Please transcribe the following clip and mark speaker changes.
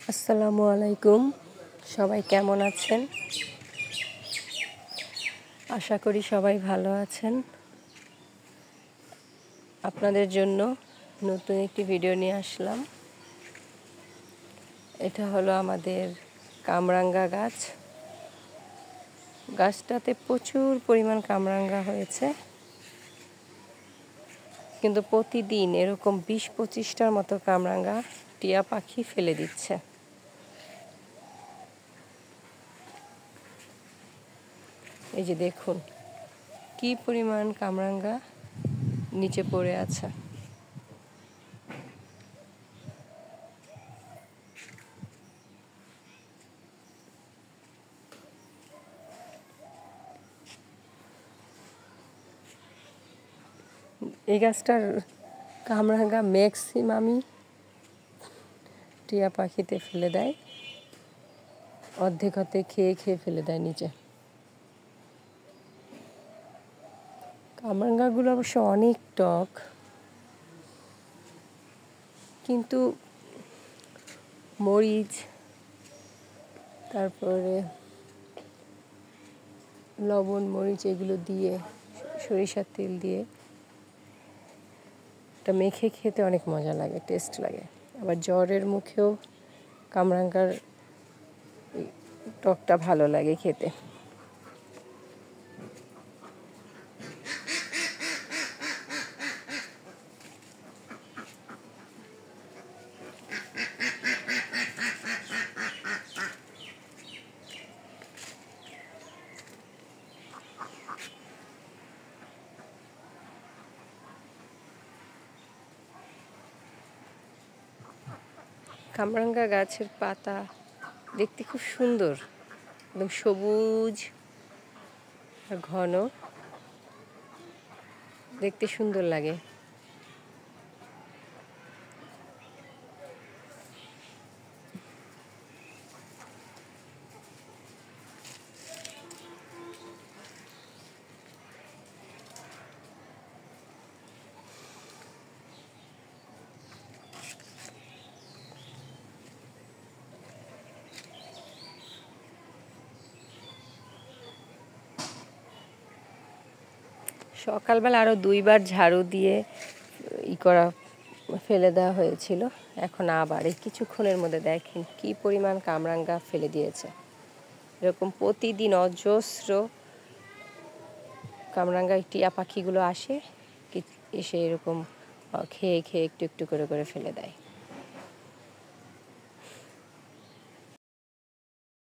Speaker 1: আসসালামু আলাইকুম। সবাই কেমন আছেন? আশা করি সবাই ভালো আছেন। আপনাদের জন্য নতুন একটি ভিডিও নিয়ে আসলাম। এটা হলো আমাদের কামরাঙ্গা গাছ। গাছটাতে প্রচুর পরিমাণ কামরাঙ্গা হয়েছে, কিন্তু প্রতিদিন এরকম ২০-২৫টার মতো কামরাঙ্গা টিয়া পাখি ফেলে দিচ্ছে। এই যে দেখুন কি পরিমাণ কামরাঙ্গা নিচে পড়ে আছে। এই গাছটার কামরাঙ্গা ম্যাক্সিমামই টিয়া পাখিতে ফেলে দেয়, অর্ধেক খেয়ে খেয়ে ফেলে দেয় নিচে। কামরাঙ্গাগুলো অবশ্য অনেক টক, কিন্তু মরিচ, তারপরে লবণ মরিচ এগুলো দিয়ে, সরিষার তেল দিয়ে এটা মেখে খেতে অনেক মজা লাগে, টেস্ট লাগে। আবার জ্বরের মুখেও কামরাঙ্গার টকটা ভালো লাগে খেতে। কামরাঙ্গা গাছের পাতা দেখতে খুব সুন্দর, একদম সবুজ আর ঘন, দেখতে সুন্দর লাগে। সকালবেলা আরও ২বার ঝাড়ু দিয়ে ফেলে দেওয়া হয়েছিল। এখন আবার এই কিছুক্ষণের মধ্যে দেখেন কি পরিমাণ কামরাঙ্গা ফেলে দিয়েছে। এরকম প্রতিদিন অজস্র কামরাঙ্গা টিয়া পাখিগুলো আসে, এসে এরকম খেয়ে খেয়ে একটু একটু করে করে ফেলে দেয়।